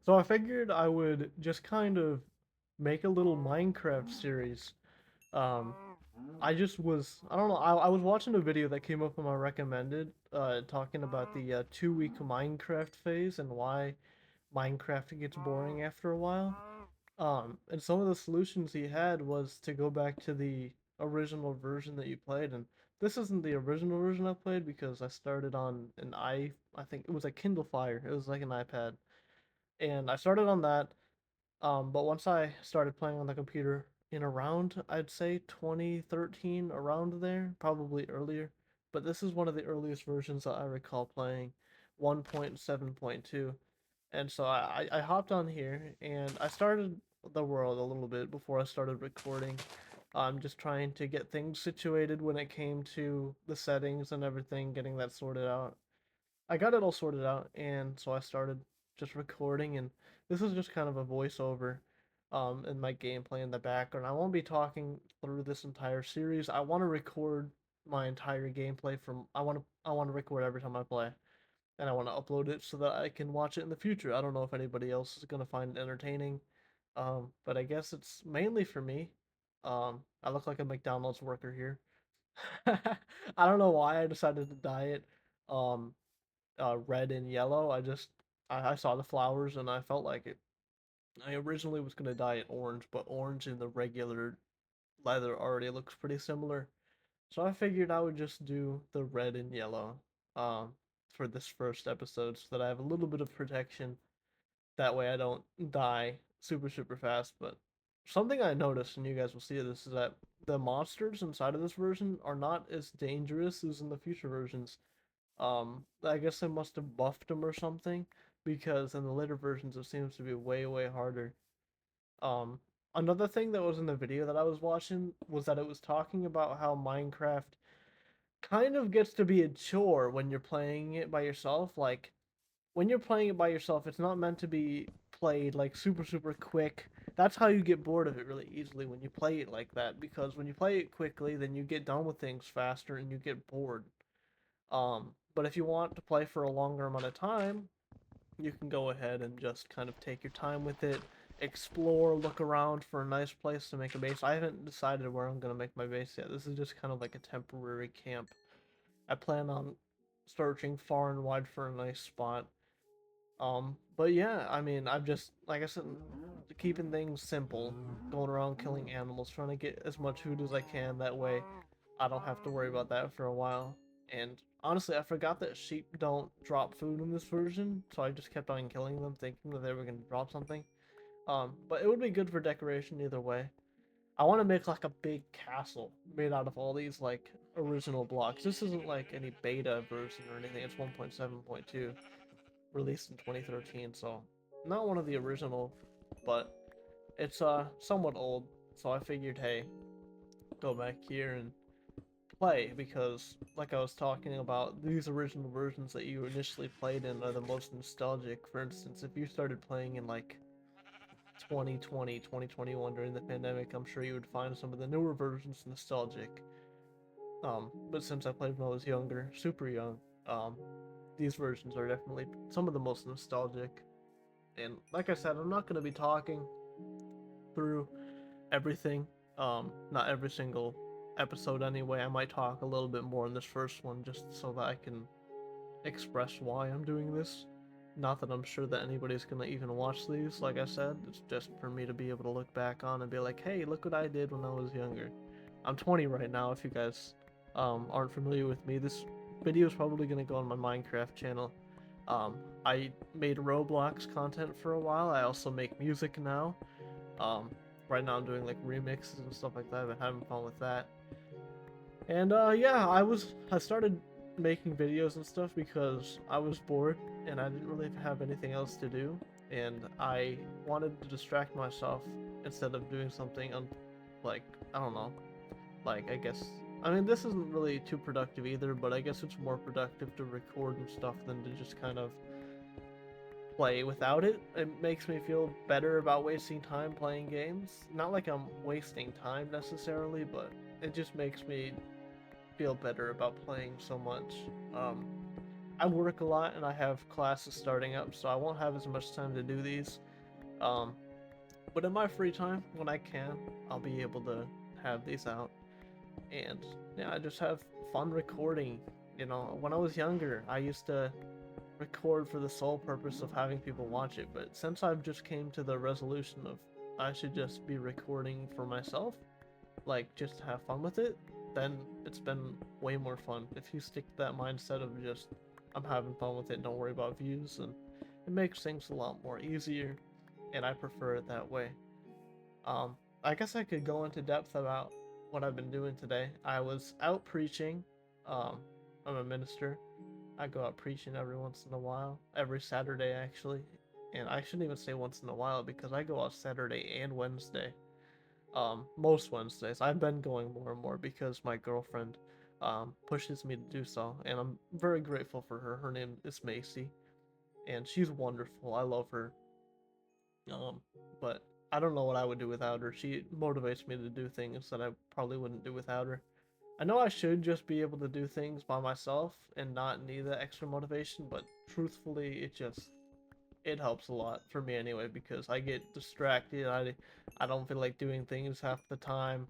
So I figured I would just kind of make a little Minecraft series. Um, I don't know, I was watching a video that came up on my recommended, talking about the 2 week Minecraft phase and why Minecraft gets boring after a while. And some of the solutions he had was to go back to the original version that you played, and this isn't the original version I played because I started on I think it was a Kindle Fire. It was like an iPad, and I started on that. But once I started playing on the computer in around, I'd say 2013, around there, probably earlier. But this is one of the earliest versions that I recall playing, 1.7.2. And so I hopped on here and I started the world a little bit before I started recording. I'm just trying to get things situated when it came to the settings and everything, getting that sorted out. I got it all sorted out, and so I started just recording, and this is just kind of a voiceover, and my gameplay in the background. I won't be talking through this entire series. I want to record my entire gameplay from. I want to record every time I play, and I want to upload it so that I can watch it in the future. I don't know if anybody else is gonna find it entertaining, but I guess it's mainly for me. I look like a McDonald's worker here. I don't know why I decided to dye it. Um, red and yellow. I saw the flowers and I felt like it. I originally was gonna dye it orange, but orange and the regular leather already looks pretty similar. So I figured I would just do the red and yellow um for this first episode so that I have a little bit of protection. That way I don't die super fast. But something I noticed, and you guys will see this, is that the monsters inside of this version are not as dangerous as in the future versions. I guess they must have buffed them or something because in the later versions it seems to be way harder. Um, Another thing that was in the video that I was watching was that it was talking about how Minecraft kind of gets to be a chore when you're playing it by yourself. Like when you're playing it by yourself, it's not meant to be played like super quick. That's how you get bored of it really easily when you play it like that because when you play it quickly, then you get done with things faster and you get bored. But if you want to play for a longer amount of time, you can go ahead and just kind of take your time with it, explore, look around for a nice place to make a base. I haven't decided where I'm gonna make my base yet. This is just kind of like a temporary camp. I plan on searching far and wide for a nice spot. But yeah, I mean, I've just, like I said, keeping things simple, going around killing animals, trying to get as much food as I can. That way, I don't have to worry about that for a while. And honestly, I forgot that sheep don't drop food in this version, so I just kept on killing them, thinking that they were gonna drop something. But it would be good for decoration either way. I want to make like a big castle made out of all these like original blocks. This isn't like any beta version or anything. It's 1.7.2, released in 2013, so not one of the original, but it's somewhat old. So I figured, hey, go back here and play because, like I was talking about, these original versions that you initially played in are the most nostalgic. For instance, if you started playing in like 2020, 2021 during the pandemic, I'm sure you would find some of the newer versions nostalgic. But since I played when I was younger, super young, um, these versions are definitely some of the most nostalgic. And like I said, I'm not going to be talking through everything. Not every single episode anyway. I might talk a little bit more in this first one just so that I can express why I'm doing this. Not that I'm sure that anybody's gonna even watch these, like I said, it's just for me to be able to look back on and be like, hey, look what I did when I was younger. I'm 20 right now, if you guys aren't familiar with me. This video is probably gonna go on my Minecraft channel. Um, I made Roblox content for a while, I also make music now. Um, right now I'm doing like remixes and stuff like that. I've been having fun with that. And yeah, I started making videos and stuff because I was bored and I didn't really have anything else to do, and I wanted to distract myself instead of doing something like I don't know, like I mean this isn't really too productive either, but I guess it's more productive to record and stuff than to just kind of play without it. It makes me feel better about wasting time playing games. Not like I'm wasting time necessarily, but it just makes me feel better about playing so much. Um, I work a lot and I have classes starting up, so I won't have as much time to do these. Um, but in my free time, when I can, I'll be able to have these out. And yeah, I just have fun recording. You know, when I was younger, I used to record for the sole purpose of having people watch it, but since I've just came to the resolution of I should just be recording for myself, like just to have fun with it, then it's been way more fun. If you stick to that mindset of just I'm having fun with it, don't worry about views, and it makes things a lot more easier, and I prefer it that way. Um, I guess I could go into depth about what I've been doing today. I was out preaching. Um, I'm a minister. I go out preaching every once in a while, every Saturday actually. And I shouldn't even say once in a while because I go out Saturday and Wednesday. Most Wednesdays. I've been going more and more because my girlfriend pushes me to do so, and I'm very grateful for her. Her name is Macy, and she's wonderful. I love her. Um, but I don't know what I would do without her. She motivates me to do things that I probably wouldn't do without her. I know I should just be able to do things by myself and not need that extra motivation, but truthfully, it helps a lot for me anyway because I get distracted. I don't feel like doing things half the time.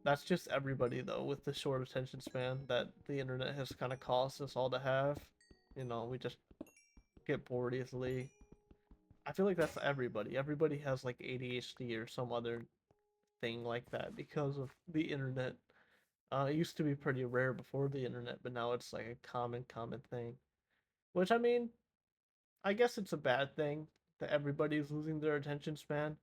That's just everybody though with the short attention span that the internet has kind of caused us all to have. You know, we just get bored easily. I feel like that's everybody. Everybody has like ADHD or some other thing like that because of the internet. It used to be pretty rare before the internet, but now it's like a common thing. Which I mean, I guess it's a bad thing that everybody's losing their attention span,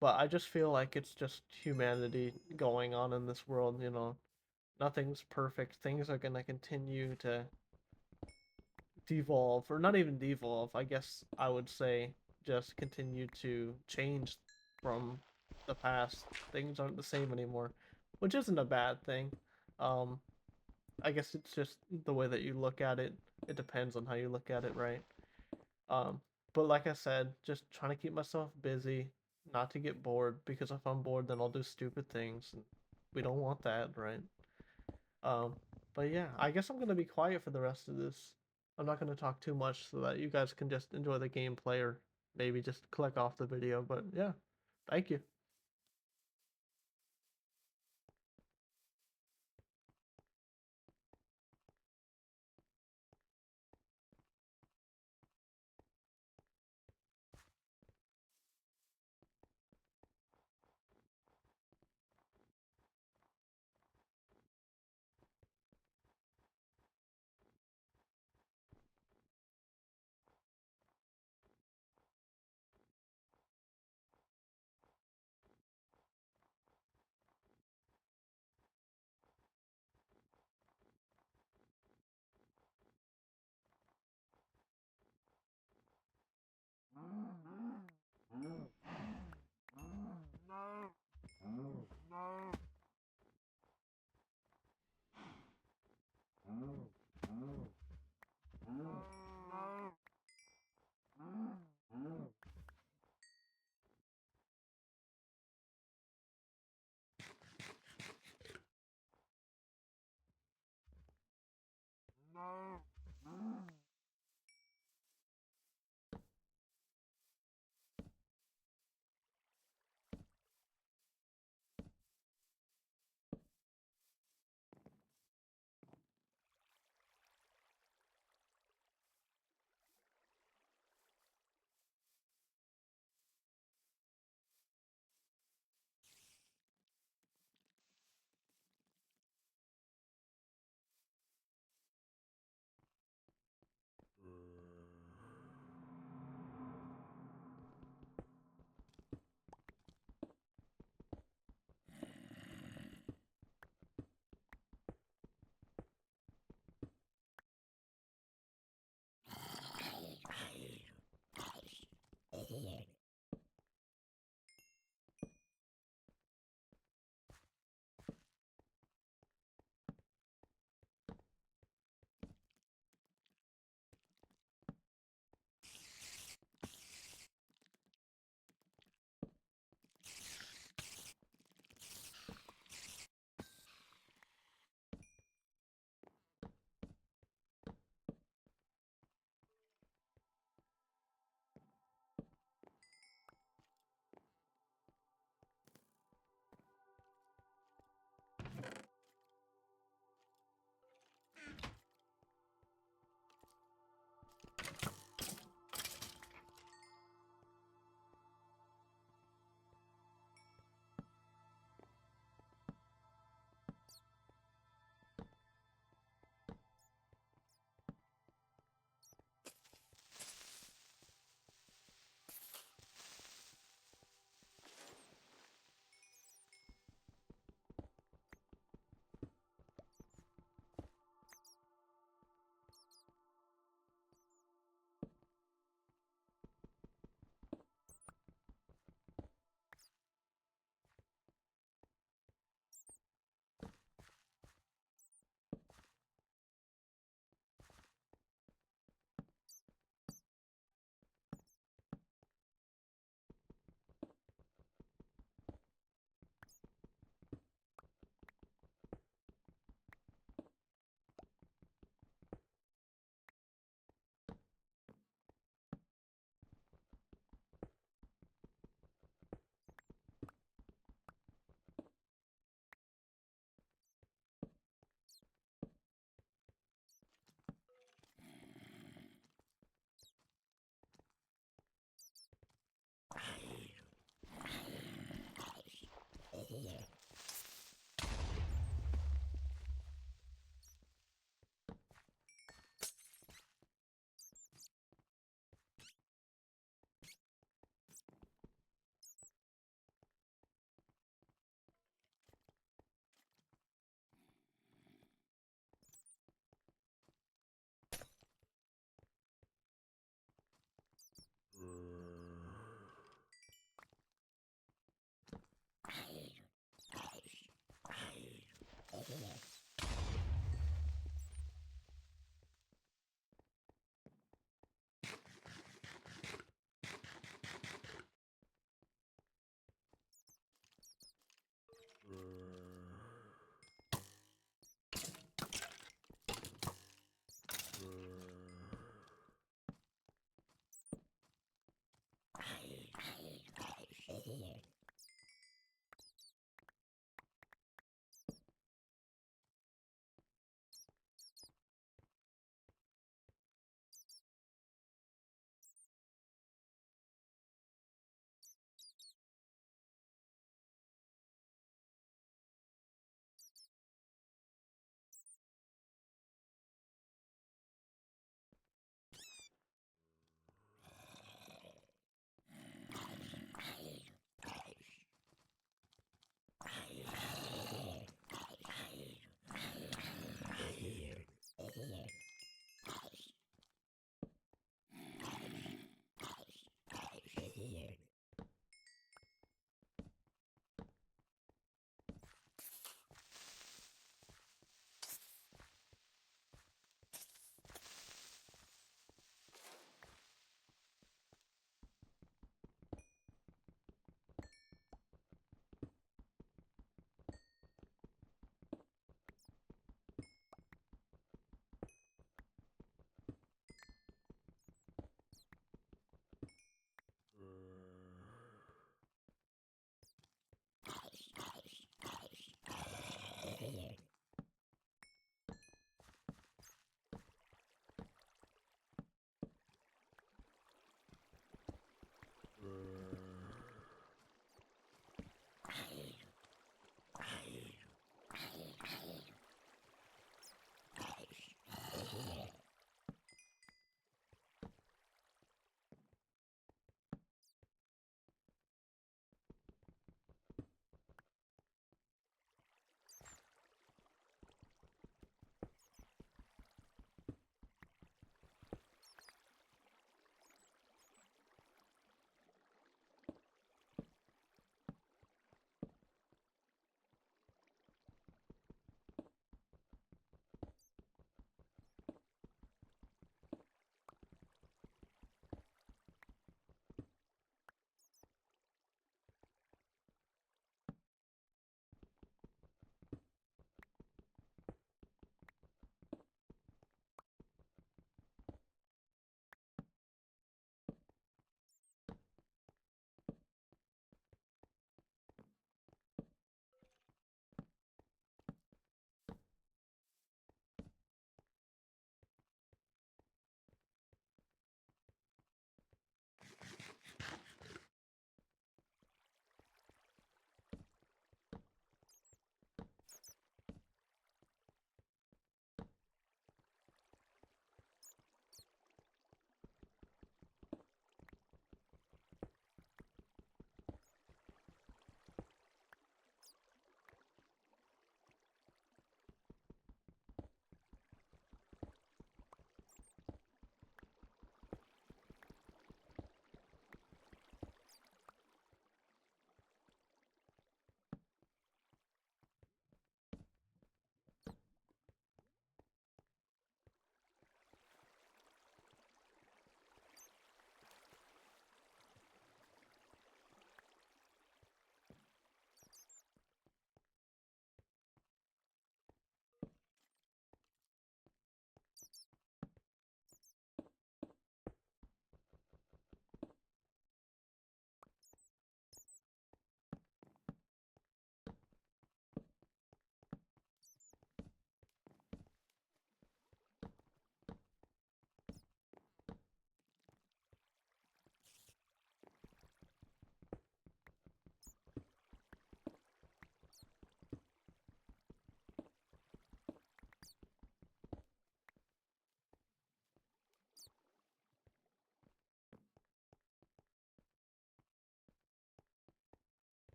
but I just feel like it's just humanity going on in this world, you know. Nothing's perfect. Things are gonna continue to devolve, or not even devolve, I guess I would say just continue to change from the past. Things aren't the same anymore, which isn't a bad thing. Um, I guess it's just the way that you look at it. It depends on how you look at it, right? Um, but like I said, just trying to keep myself busy, not to get bored, because if I'm bored, then I'll do stupid things, and we don't want that, right? Um, but yeah, I guess I'm gonna be quiet for the rest of this. I'm not gonna talk too much so that you guys can just enjoy the gameplay or maybe just click off the video. But yeah, thank you.